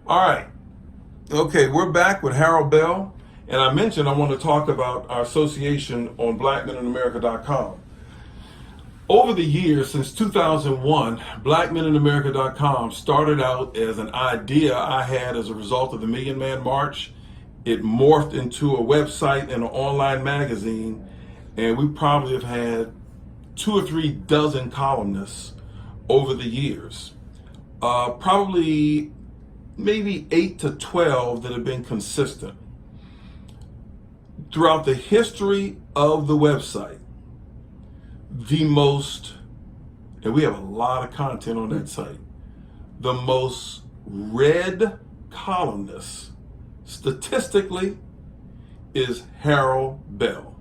All right. Okay, we're back with Harold Bell. And I mentioned I want to talk about our association on blackmeninamerica.com. Over the years, since 2001, blackmeninamerica.com started out as an idea I had as a result of the Million Man March. It morphed into a website and an online magazine, and we probably have had 2 or 3 dozen columnists over the years. Probably maybe 8 to 12 that have been consistent. Throughout the history of the website, the most, and we have a lot of content on that site, the most read columnist statistically is Harold Bell.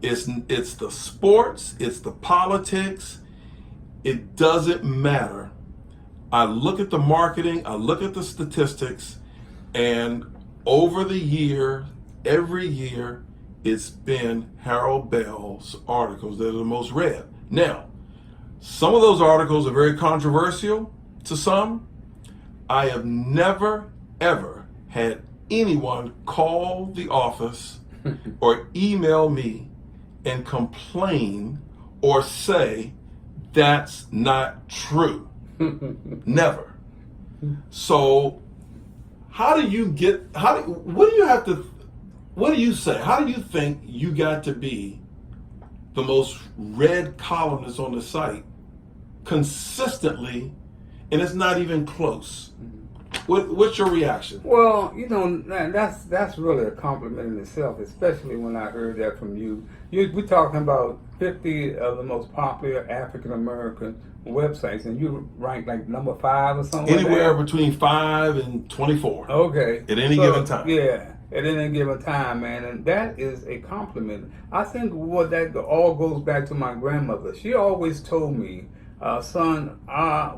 It's the sports, it's the politics, it doesn't matter. I look at the marketing, I look at the statistics, and over the year, every year, it's been Harold Bell's articles that are the most read. Now, some of those articles are very controversial to some. I have never, ever had anyone call the office or email me and complain or say that's not true. Never. So, what do you say? How do you think you got to be the most read columnist on the site consistently, and it's not even close? What's your reaction? Well, that's really a compliment in itself, especially when I heard that from you. We're talking about 50 of the most popular African American websites, and you rank like number 5 or something. Anywhere like between 5 and 24. Okay. At any given time. Yeah, at any given time, man, and that is a compliment. I think what that all goes back to my grandmother. She always told me, son,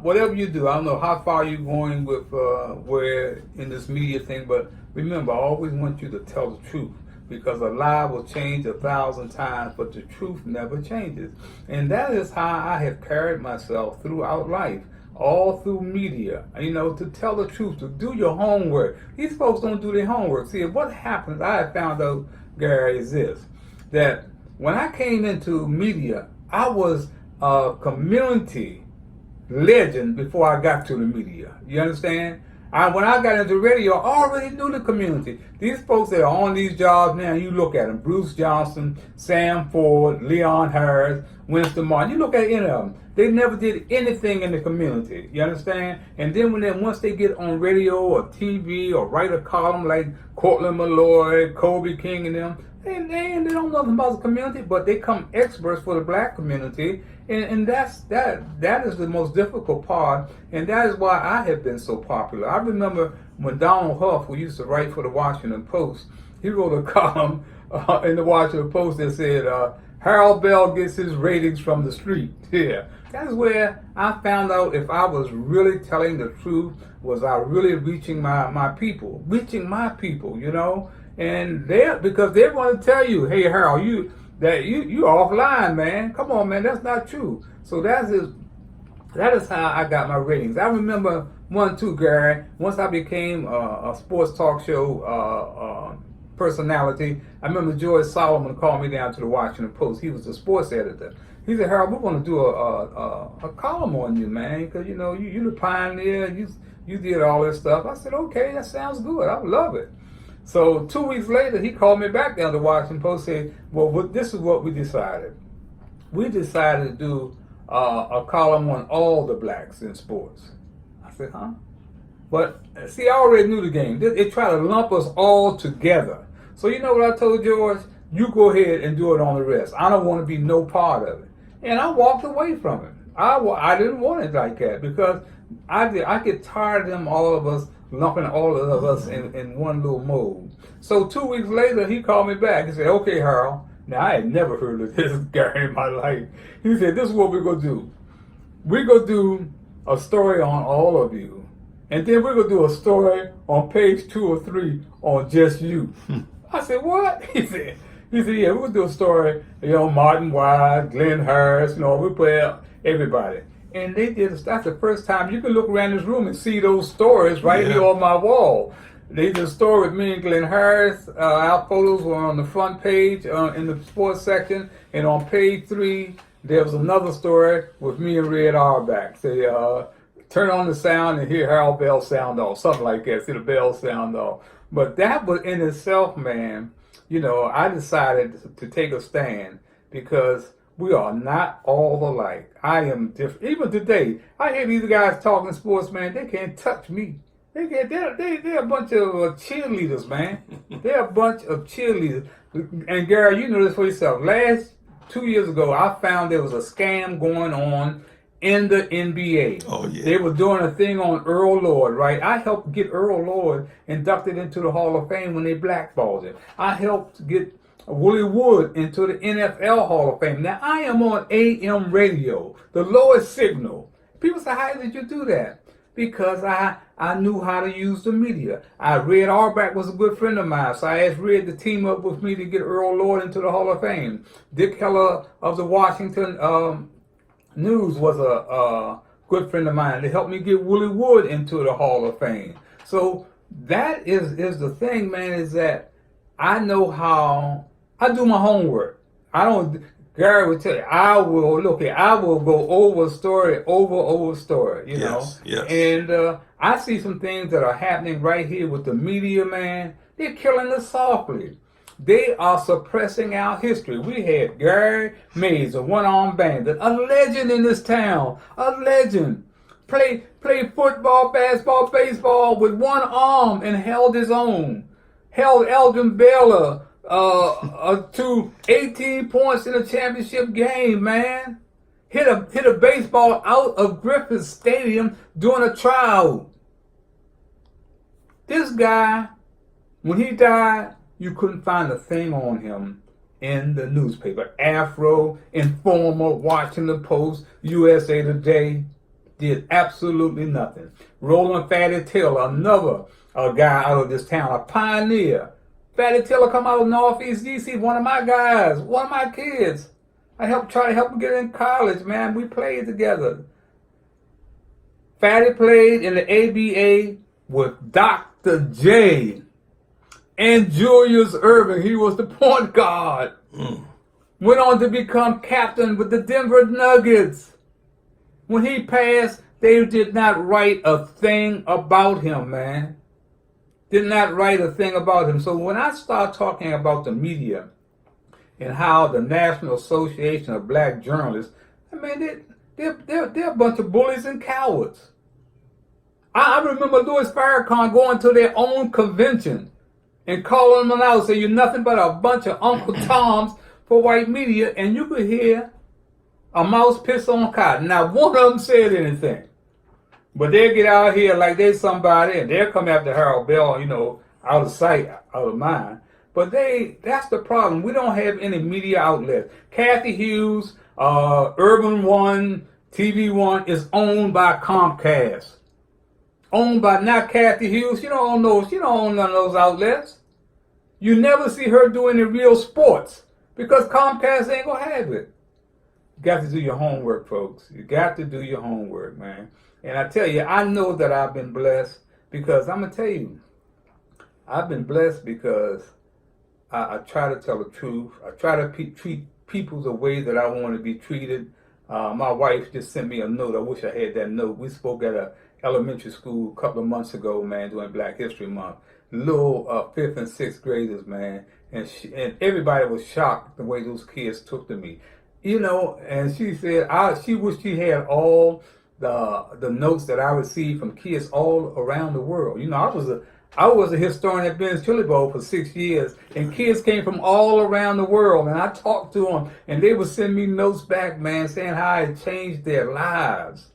whatever you do, I don't know how far you're going with where in this media thing, but remember, I always want you to tell the truth, because a lie will change 1,000 times, but the truth never changes. And that is how I have carried myself throughout life, all through media, to tell the truth, to do your homework. These folks don't do their homework. See, what happens, I have found out, Gary, is this, that when I came into media, I was a community legend before I got to the media. You understand? When I got into radio, I already knew the community. These folks that are on these jobs now, you look at them, Bruce Johnson, Sam Ford, Leon Harris, Winston Martin, you look at any of them, they never did anything in the community. You understand? And then once they get on radio or TV or write a column like Cortland Malloy, Kobe King and them, they don't know nothing about the community, but they come experts for the black community, and that is the most difficult part, and that is why I have been so popular. I remember when Donald Huff, who used to write for the Washington Post, he wrote a column in the Washington Post that said, Harold Bell gets his ratings from the street. Yeah, that's where I found out if I was really telling the truth, was I really reaching my people, and because they're going to tell you, hey Harold, you offline, man. Come on, man, that's not true. So that is how I got my ratings. I remember one too, Gary. Once I became a sports talk show personality, I remember George Solomon called me down to the Washington Post. He was the sports editor. He said, Harold, we're going to do a column on you, man, because you're the pioneer. You did all this stuff. I said, okay, that sounds good. I love it. So 2 weeks later, he called me back down to Washington Post, said, well, this is what we decided. We decided to do a column on all the blacks in sports. I said, huh? But see, I already knew the game. They try to lump us all together. So you know what I told George? You go ahead and do it on the rest. I don't want to be no part of it. And I walked away from it. I didn't want it like that, because I get tired of them, all of us, lumping all of us in one little mold. So 2 weeks later, he called me back. He said, okay, Harold. Now, I had never heard of this guy in my life. He said, this is what we're going to do. We're going to do a story on all of you. And then we're going to do a story on page 2 or 3 on just you. I said, what? He said, yeah, we're going to do a story, Martin Wise, Glenn Harris, we put out everybody. And they did. That's the first time you can look around this room and see those stories right Yeah. here on my wall. They did a story with me and Glenn Harris. Our photos were on the front page in the sports section, and on page 3 there was another story with me and Red Auerbach. Say, turn on the sound and hear Harold Bell sound off, something like that. See the bell sound off. But that was in itself, man. You know, I decided to take a stand because we are not all alike. I am different. Even today, I hear these guys talking sports, man. They can't touch me. They're a bunch of cheerleaders, man. They're a bunch of cheerleaders. And Gary, you know this for yourself. 2 years ago, I found there was a scam going on in the NBA. Oh, yeah. They were doing a thing on Earl Lord, right? I helped get Earl Lord inducted into the Hall of Fame when they blackballed him. I helped get Willie Wood into the NFL Hall of Fame. Now, I am on AM radio, the lowest signal. People say, how did you do that? Because I knew how to use the media. Red Auerbach was a good friend of mine, so I asked Red to team up with me to get Earl Lord into the Hall of Fame. Dick Keller of the Washington News was a good friend of mine. They helped me get Willie Wood into the Hall of Fame. So that is the thing, man, is that I know how, I do my homework. I don't, Gary would tell you, I will go over story, over story, you know. Yes. And I see some things that are happening right here with the media, man. They're killing us softly. They are suppressing our history. We had Gary Mays, a one-armed bandit, a legend in this town, a legend. Played football, basketball, baseball with one arm and held his own. Held Elgin Baylor to 18 points in a championship game, man. Hit a baseball out of Griffith Stadium during a tryout. This guy, when he died, you couldn't find a thing on him in the newspaper. Afro, Informer, Washington Post, USA Today, did absolutely nothing. Roland Fatty Taylor, another guy out of this town, a pioneer. Fatty Taylor come out of Northeast DC, one of my guys, one of my kids. I try to help him get in college, man. We played together. Fatty played in the ABA with Dr. J. and Julius Irving. He was the point guard. Went on to become captain with the Denver Nuggets. When he passed, they did not write a thing about him, man. Did not write a thing about him. So when I start talking about the media and how the National Association of Black Journalists, I mean, they're a bunch of bullies and cowards. I remember Louis Farrakhan going to their own convention and calling them out, saying, you're nothing but a bunch of Uncle Toms for white media, and you could hear a mouse piss on cotton. Now, one of them said anything. But they'll get out here like they're somebody, and they'll come after Harold Bell, you know, out of sight, out of mind. But that's the problem. We don't have any media outlets. Kathy Hughes, Urban One, TV One is owned by Comcast. Owned by not Kathy Hughes. She don't own none of those outlets. You never see her do any real sports because Comcast ain't gonna have it. You got to do your homework, folks. You got to do your homework, man. And I tell you, I know that I've been blessed because I'm gonna tell you, I've been blessed because I try to tell the truth. I try to treat people the way that I want to be treated. My wife just sent me a note. I wish I had that note. We spoke at a elementary school a couple of months ago, man, during Black History Month. Little 5th and 6th graders, man, and everybody was shocked the way those kids took to me, you know. And she said she wished she had all the notes that I received from kids all around the world. You know, I was a historian at Ben's Chili Bowl for 6 years, and kids came from all around the world, and I talked to them, and they would send me notes back, man, saying how I had changed their lives.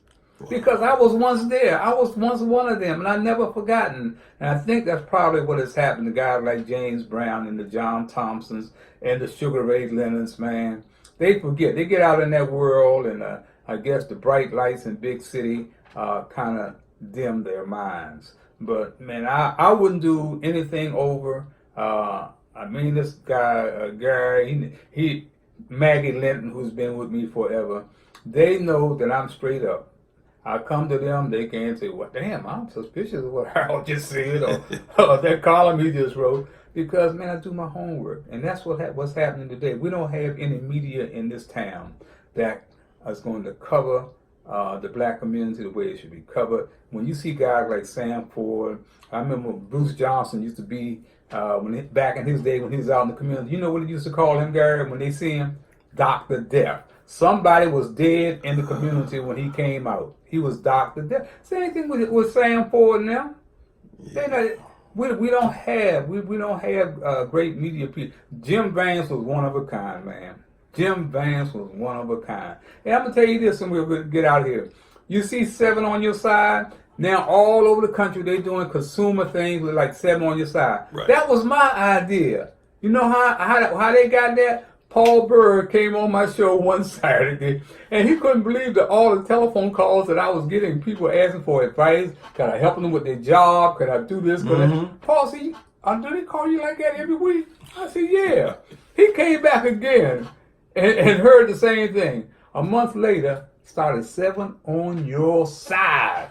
Because I was once there. I was once one of them, and I never forgotten. And I think that's probably what has happened to guys like James Brown and the John Thompsons and the Sugar Ray Leonards, man. They forget. They get out in that world, and I guess the bright lights in big city kind of dim their minds. But, man, I wouldn't do anything over. I mean, this guy, Gary, he Maggie Linton, who's been with me forever, They know that I'm straight up. I come to them, they can't say, well, damn, I'm suspicious of what Harold just said or that column he just wrote. Because, man, I do my homework. And that's what's happening today. We don't have any media in this town that is going to cover the black community the way it should be covered. When you see guys like Sam Ford, I remember Bruce Johnson used to be, back in his day when he was out in the community, you know what he used to call him, Gary, when they see him? Dr. Death. Somebody was dead in the community when he came out. He was Dr. Death. Same thing with Sam Ford now. Yeah. We don't have great media people. Jim Vance was one of a kind, man. Jim Vance was one of a kind. And I'm gonna tell you this, and we'll get out of here. You see 7 on your side. Now all over the country they're doing consumer things with like 7 on your side. Right. That was my idea. You know how they got that? Paul Berg came on my show one Saturday, and he couldn't believe all the telephone calls that I was getting. People asking for advice. Could I help them with their job? Could I do this? Could I? Paul, see, do they call you like that every week? I said, yeah. He came back again and heard the same thing. A month later, started 7 on your side.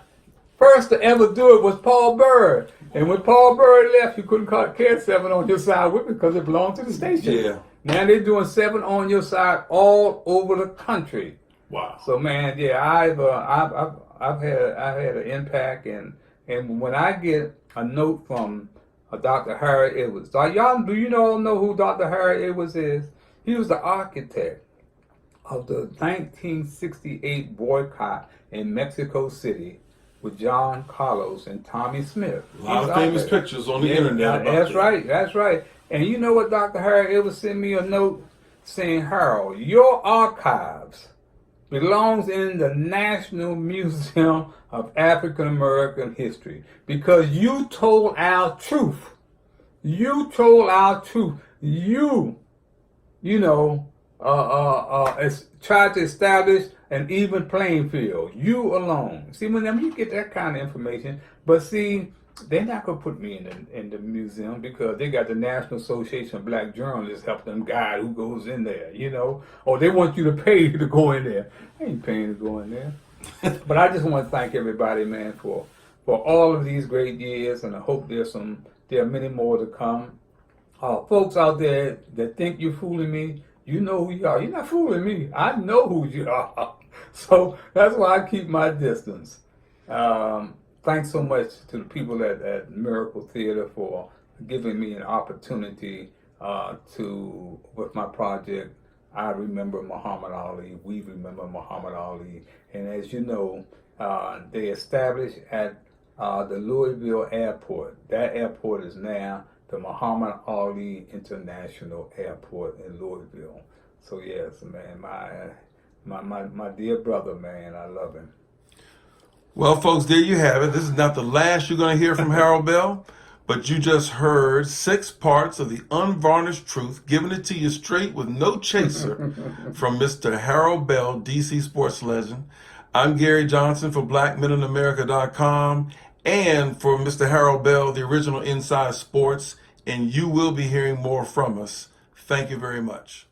First to ever do it was Paul Berg. And when Paul Berg left, you couldn't carry 7 on your side with it because it belonged to the station. Yeah. Now they're doing 7 on your side all over the country. Wow. So man, yeah, I've had an impact, and when I get a note from Dr. Harry Edwards, do you all know who Dr. Harry Edwards is? He was the architect of the 1968 boycott in Mexico City with John Carlos and Tommy Smith. A lot of famous pictures on the internet about That's right, that's right. And you know what, Dr. Harry Edwards sent me a note saying, Harold, your archives belongs in the National Museum of African American History because you told our truth. You told our truth. You tried to establish an even playing field. You alone. See, whenever you get that kind of information, but see, they're not going to put me in the museum because they got the National Association of Black Journalists help them guide who goes in there, or they want you to pay to go in there. I ain't paying to go in there. But I just want to thank everybody, man, for all of these great years, and I hope there are many more to come. Folks out there that think you're fooling me, you know who you are. You're not fooling me. I know who you are. So that's why I keep my distance. Thanks so much to the people at Miracle Theater for giving me an opportunity with my project. I remember Muhammad Ali. We remember Muhammad Ali. And as you know, they established at the Louisville Airport. That airport is now the Muhammad Ali International Airport in Louisville. So yes, man, my dear brother, man, I love him. Well, folks, there you have it. This is not the last you're going to hear from Harold Bell, but you just heard 6 parts of the unvarnished truth, giving it to you straight with no chaser from Mr. Harold Bell, DC sports legend. I'm Gary Johnson for BlackMenInAmerica.com and for Mr. Harold Bell, the original Inside Sports, and you will be hearing more from us. Thank you very much.